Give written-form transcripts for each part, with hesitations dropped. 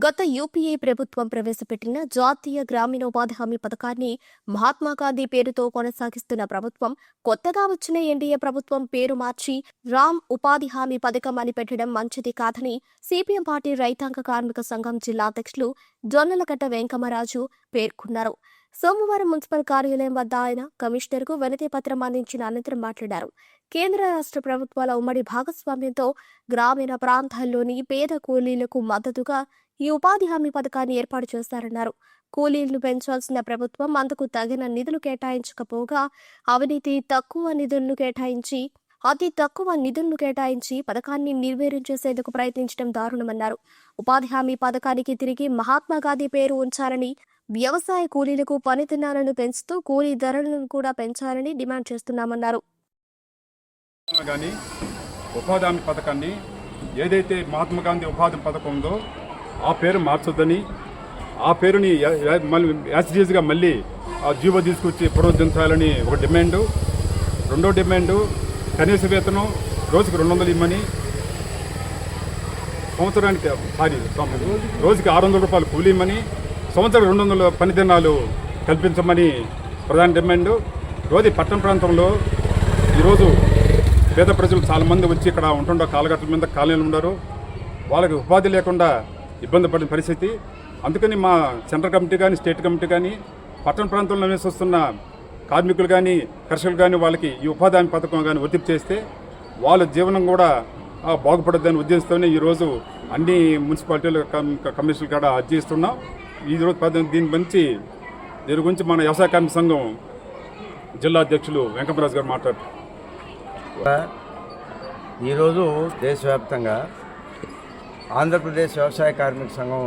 గత యూపీఏ ప్రభుత్వం ప్రవేశపెట్టిన జాతీయ గ్రామీణ ఉపాధి హామీ పథకాన్ని మహాత్మాగాంధీ పేరుతో కొనసాగిస్తున్న ప్రభుత్వం కొత్తగా వచ్చిన ఎన్డీఏ ప్రభుత్వం పేరు మార్చి రామ్ ఉపాధి హామీ పథకం అని పెట్టడం మంచిది కాదని సిపిఎం పార్టీ రైతాంగ కార్మిక సంఘం జిల్లా అధ్యక్షులు జొన్నలగడ్డ వెంకమరాజు పేర్కొన్నారు. సోమవారం మున్సిపల్ కార్యాలయం వద్ద ఆయన కమిషనర్కు వినతి పత్రం అందించిన అనంతరం మాట్లాడారు. కేంద్ర రాష్ట్ర ప్రభుత్వాల ఉమ్మడి భాగస్వామ్యంతో గ్రామీణ ప్రాంతాల్లోని పేద కూలీలకు మద్దతుగా ఈ ఉపాధి హామీ పథకాన్ని ఏర్పాటు చేశారన్నారు. కూలీలను పెంచాల్సిన ప్రభుత్వం అందుకు తగిన నిధులు కేటాయించకపోగా అవినీతి అతి తక్కువ నిధులను కేటాయించి పథకాన్ని నిర్వీర్యం చేసేందుకు ప్రయత్నించడం దారుణమన్నారు. ఉపాధి హామీ పథకానికి తిరిగి మహాత్మాగాంధీ పేరు ఉంచాలని, వ్యవసాయ కూలీలకు పనిదినాలను పెంచుతూ కూలీ ధరలను కూడా పెంచాలని డిమాండ్ చేస్తున్నామన్నారు. ఉపాధి హామీ పథకాన్ని ఏదైతే మహాత్మాగాంధీ ఉపాధి పథకం ఉందో ఆ పేరు మార్చొద్దని, ఆ పేరుని యాసిడీస్గా మళ్ళీ ఆ జీవో తీసుకొచ్చి పునరుద్ధరించాలని ఒక డిమాండు. రెండో డిమాండు కనీస వేతనం రోజుకి 200 ఇమ్మని, సంవత్సరానికి రోజుకి 600 రూపాయలు కూలీ ఇమ్మని, సంవత్సరం 200 పని దినాలు కల్పించమని ప్రధాన డిమాండు. రోజు పట్టణ ప్రాంతంలో ఈరోజు పేద ప్రజలు చాలామంది వచ్చి ఇక్కడ ఉంటుండో కాలగట్టల మీద కాలనీలు ఉన్నారు. వాళ్ళకి ఉపాధి లేకుండా ఇబ్బంది పడిన పరిస్థితి. అందుకని మా సెంట్రల్ కమిటీ కానీ స్టేట్ కమిటీ కానీ పట్టణ ప్రాంతంలో నివసిస్తున్న కార్మికులు కానీ కర్షకులు కానీ వాళ్ళకి ఈ ఉపాధి హామీ పథకం కానీ వర్తింపు చేస్తే వాళ్ళ జీవనం కూడా బాగుపడద్దని ఉద్దేశంతోనే ఈరోజు అన్ని మున్సిపాలిటీలు కమిషన్లు కూడా అర్జీ ఇస్తున్నాం. ఈరోజు దీని గురించి మన వ్యవసాయ కార్మిక సంఘం జిల్లా అధ్యక్షులు వెంకమరాజు గారు మాట్లాడుతారు. ఈరోజు దేశవ్యాప్తంగా ఆంధ్రప్రదేశ్ వ్యవసాయ కార్మిక సంఘం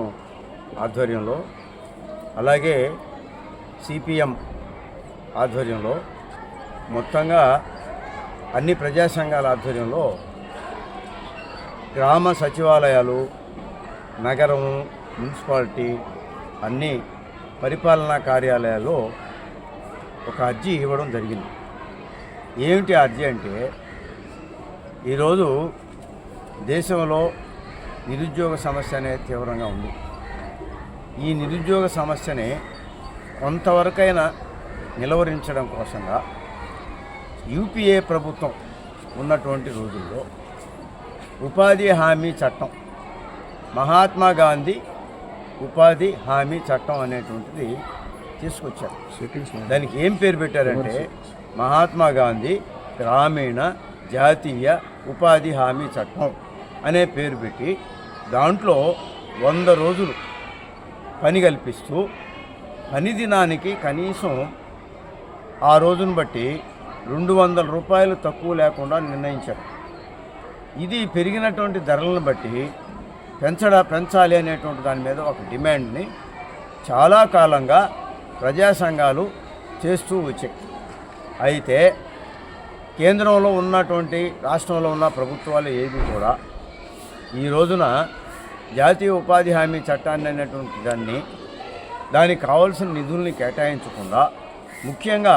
ఆధ్వర్యంలో, అలాగే సిపిఎం ఆధ్వర్యంలో, మొత్తంగా అన్ని ప్రజా సంఘాల ఆధ్వర్యంలో గ్రామ సచివాలయాలు, నగరం, మున్సిపాలిటీ అన్ని పరిపాలనా కార్యాలయాల్లో ఒక అర్జీ ఇవ్వడం జరిగింది. ఏమిటి అర్జీ అంటే, ఈరోజు దేశంలో నిరుద్యోగ సమస్య అనేది తీవ్రంగా ఉంది. ఈ నిరుద్యోగ సమస్యని కొంతవరకైనా నిలవరించడం కోసంగా యూపీఏ ప్రభుత్వం ఉన్నటువంటి రోజుల్లో ఉపాధి హామీ చట్టం, మహాత్మాగాంధీ ఉపాధి హామీ చట్టం అనేటువంటిది తీసుకొచ్చారు. దానికి ఏం పేరు పెట్టారంటే మహాత్మాగాంధీ గ్రామీణ జాతీయ ఉపాధి హామీ చట్టం అనే పేరు పెట్టి దాంట్లో 100 రోజులు పని కల్పిస్తూ పని దినానికి కనీసం ఆ రోజును బట్టి 200 రూపాయలు తక్కువ లేకుండా నిర్ణయించారు. ఇది పెరిగినటువంటి ధరలను బట్టి పెంచాలి అనేటువంటి దాని మీద ఒక డిమాండ్ని చాలా కాలంగా ప్రజా సంఘాలు చేస్తూ వచ్చాయి. అయితే కేంద్రంలో ఉన్నటువంటి రాష్ట్రంలో ఉన్న ప్రభుత్వాలు ఏవి కూడా ఈ రోజున జాతీయ ఉపాధి హామీ చట్టాన్ని అనేటువంటి దానికి కావాల్సిన నిధుల్ని కేటాయించకుండా, ముఖ్యంగా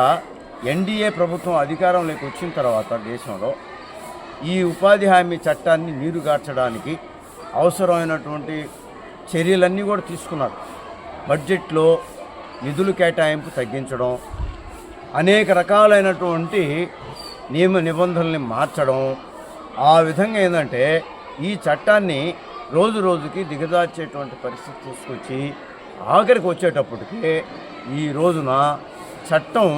ఎన్డీఏ ప్రభుత్వం అధికారంలోకి వచ్చిన తర్వాత దేశంలో ఈ ఉపాధి హామీ చట్టాన్ని నీరుగార్చడానికి అవసరమైనటువంటి చర్యలన్నీ కూడా తీసుకున్నారు. బడ్జెట్లో నిధులు కేటాయింపు తగ్గించడం, అనేక రకాలైనటువంటి నియమ నిబంధనల్ని మార్చడం, ఆ విధంగా ఏంటంటే ఈ చట్టాన్ని రోజు రోజుకి దిగజార్చేటువంటి పరిస్థితి తీసుకొచ్చి ఆఖరికి వచ్చేటప్పటికి ఈ రోజున చట్టం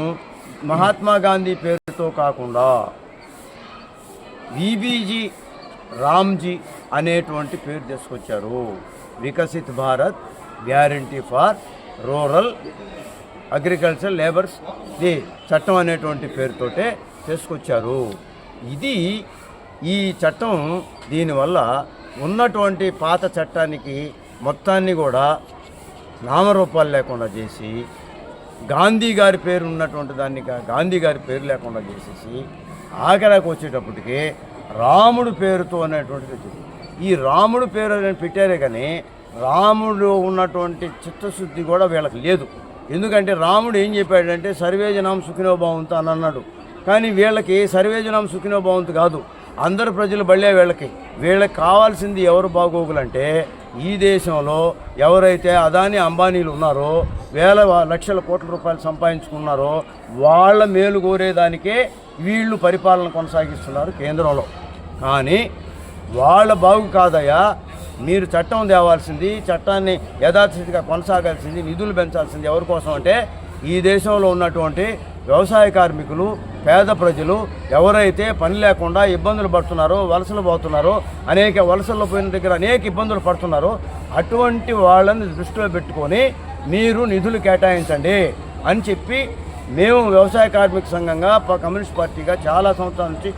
మహాత్మాగాంధీ పేరుతో కాకుండా విబీజీ రామ్జీ అనేటువంటి పేరు తీసుకొచ్చారు. Viksit Bharat guarantee for rural agriculture labours the చట్టం అనేటువంటి పేరుతోటే తీసుకొచ్చారు. ఈ చట్టం దీనివల్ల ఉన్నటువంటి పాత చట్టానికి మొత్తాన్ని కూడా నామరూపాలు లేకుండా చేసి, గాంధీ గారి పేరు ఉన్నటువంటి దాన్ని గాంధీ గారి పేరు లేకుండా చేసేసి ఆఖరికి వచ్చేటప్పటికి రాముడు పేరుతో అనేటువంటిది. ఈ రాముడు పేరు పెట్టారే కానీ రాముడు ఉన్నటువంటి చిత్తశుద్ధి కూడా వీళ్ళకి లేదు. ఎందుకంటే రాముడు ఏం చెప్పాడంటే సర్వేజనాం సుఖినో భవంతు అని అన్నాడు. కానీ వీళ్ళకి సర్వేజనాం సుఖినో భవంతు కాదు, అందరు ప్రజలు బళ్ళే వీళ్ళకి కావాల్సింది ఎవరు బాగోగులంటే ఈ దేశంలో ఎవరైతే అదానీ అంబానీలు ఉన్నారో లక్షల కోట్ల రూపాయలు సంపాదించుకున్నారో వాళ్ళ మేలు కోరేదానికే వీళ్ళు పరిపాలన కొనసాగిస్తున్నారు కేంద్రంలో. కానీ వాళ్ళ బాగు కాదయ్యా, మీరు చట్టం తేవాల్సింది, చట్టాన్ని యథాస్థితిగా కొనసాగాల్సింది, నిధులు పెంచాల్సింది ఎవరి కోసం అంటే ఈ దేశంలో ఉన్నటువంటి వ్యవసాయ కార్మికులు, పేద ప్రజలు ఎవరైతే పని లేకుండా ఇబ్బందులు పడుతున్నారో, వలసలు పోతున్నారో, అనేక వలసల్లో పోయిన దగ్గర అనేక ఇబ్బందులు పడుతున్నారో అటువంటి వాళ్ళని దృష్టిలో పెట్టుకొని మీరు నిధులు కేటాయించండి అని చెప్పి మేము వ్యవసాయ కార్మిక సంఘంగా కమ్యూనిస్ట్ పార్టీగా చాలా సంవత్సరాల నుంచి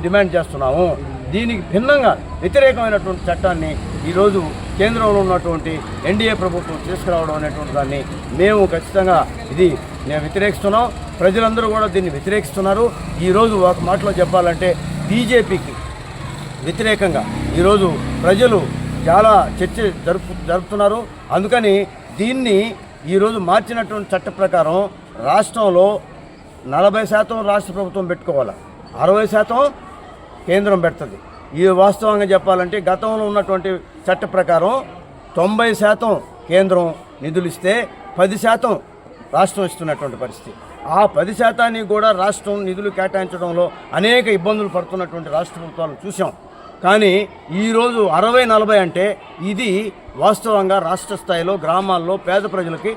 డిమాండ్ చేస్తున్నాము. దీనికి భిన్నంగా వ్యతిరేకమైనటువంటి చట్టాన్ని ఈరోజు కేంద్రంలో ఉన్నటువంటి ఎన్డీఏ ప్రభుత్వం తీసుకురావడం అనేటువంటి దాన్ని మేము ఖచ్చితంగా నేను వ్యతిరేకిస్తున్నాం. ప్రజలందరూ కూడా దీన్ని వ్యతిరేకిస్తున్నారు. ఈరోజు ఒక మాటలో చెప్పాలంటే బీజేపీకి వ్యతిరేకంగా ఈరోజు ప్రజలు చాలా చర్చ జరుపుతున్నారు. అందుకని దీన్ని ఈరోజు మార్చినటువంటి చట్ట ప్రకారం రాష్ట్రంలో 40% రాష్ట్ర ప్రభుత్వం పెట్టుకోవాలి, 60% కేంద్రం పెడుతుంది. ఈ వాస్తవంగా చెప్పాలంటే గతంలో ఉన్నటువంటి చట్ట ప్రకారం 90% కేంద్రం నిధులు ఇస్తే 10% రాష్ట్రం ఇస్తున్నటువంటి పరిస్థితి. ఆ 10% కూడా రాష్ట్రం నిధులు కేటాయించడంలో అనేక ఇబ్బందులు పడుతున్నటువంటి రాష్ట్ర ప్రభుత్వాలను చూసాం. కానీ ఈరోజు 60-40 అంటే ఇది వాస్తవంగా రాష్ట్ర స్థాయిలో గ్రామాల్లో పేద ప్రజలకి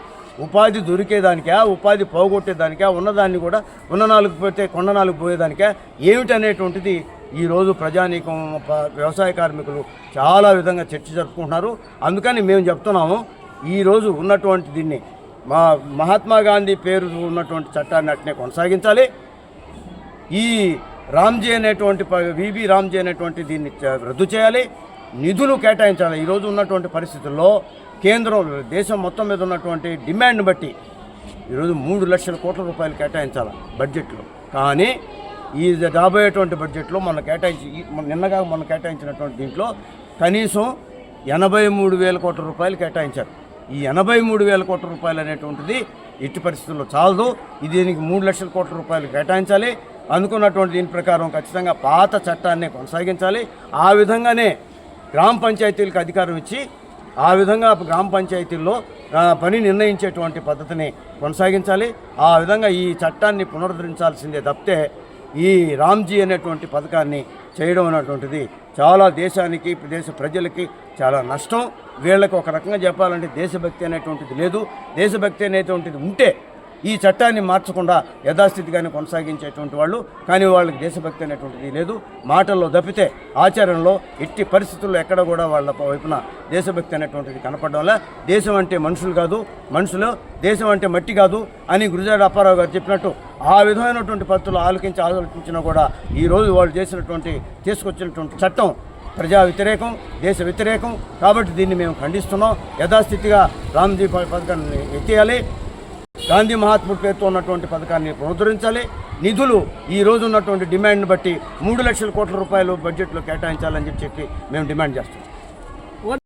ఉపాధి దొరికేదానికా, ఉపాధి పోగొట్టేదానికా, ఉన్నదాన్ని కూడా ఉన్న నాలుగు పోతే కొండ నాలుగు పోయేదానికా ఏమిటనేటువంటిది ఈరోజు ప్రజానీకం, వ్యవసాయ కార్మికులు చాలా విధంగా చర్చ జరుపుకుంటున్నారు. అందుకని మేము చెప్తున్నాము, ఈరోజు ఉన్నటువంటి దీన్ని మహాత్మా గాంధీ పేరు ఉన్నటువంటి చట్టాన్ని అట్నే కొనసాగించాలి. ఈ రామ్జీ అనేటువంటి విబి రామ్జీ అనేటువంటి దీన్ని రద్దు చేయాలి, నిధులు కేటాయించాలి. ఈరోజు ఉన్నటువంటి పరిస్థితుల్లో కేంద్రం దేశం మొత్తం మీద ఉన్నటువంటి డిమాండ్ని బట్టి ఈరోజు 3 లక్షల కోట్ల రూపాయలు కేటాయించాలి బడ్జెట్లో. కానీ ఈ రాబోయేటువంటి బడ్జెట్లో మొన్న కేటాయించినటువంటి దీంట్లో కనీసం 83,000 కోట్ల రూపాయలు కేటాయించారు. ఈ 83,000 కోట్ల రూపాయలు అనేటువంటిది ఎట్టి పరిస్థితుల్లో చాలదు. దీనికి 3 లక్షల కోట్ల రూపాయలు కేటాయించాలి. అనుకున్నటువంటి దీని ప్రకారం ఖచ్చితంగా పాత చట్టాన్ని కొనసాగించాలి. ఆ విధంగానే గ్రామ పంచాయతీలకు అధికారం ఇచ్చి ఆ విధంగా గ్రామ పంచాయతీల్లో పని నిర్ణయించేటువంటి పద్ధతిని కొనసాగించాలి. ఆ విధంగా ఈ చట్టాన్ని పునరుద్ధరించాల్సిందే తప్పితే ఈ రామ్జీ అనేటువంటి పథకాన్ని చేయడం అనేటువంటిది చాలా దేశానికి, దేశ ప్రజలకి చాలా నష్టం. వీళ్ళకి ఒక రకంగా చెప్పాలంటే దేశభక్తి అనేటువంటిది లేదు. దేశభక్తి అనేటువంటిది ఉంటే ఈ చట్టాన్ని మార్చకుండా యథాస్థితిగానే కొనసాగించేటువంటి వాళ్ళు, కానీ వాళ్ళకి దేశభక్తి అనేటువంటిది లేదు. మాటల్లో తప్పితే ఆచరణలో ఎట్టి పరిస్థితుల్లో ఎక్కడ కూడా వాళ్ళ వైపున దేశభక్తి అనేటువంటిది కనపడడం వల్ల దేశం అంటే మనుషులు కాదు, మనుషులు దేశం అంటే మట్టి కాదు అని గురజాడ అప్పారావు గారు చెప్పినట్టు ఆ విధమైనటువంటి పద్ధతులు ఆలోచించినా కూడా ఈరోజు వాళ్ళు తీసుకొచ్చినటువంటి చట్టం ప్రజా వ్యతిరేకం, దేశ వ్యతిరేకం. కాబట్టి దీన్ని మేము ఖండిస్తున్నాం. యథాస్థితిగా రామ్జీ పథకాన్ని ఎత్తేయాలి. గాంధీ మహాత్ముడి పేరుతో ఉన్నటువంటి పథకాన్ని పునరుద్ధరించాలి. నిధులు ఈ రోజు ఉన్నటువంటి డిమాండ్ని బట్టి 3 లక్షల కోట్ల రూపాయలు బడ్జెట్లో కేటాయించాలని చెప్పి మేము డిమాండ్ చేస్తున్నాం.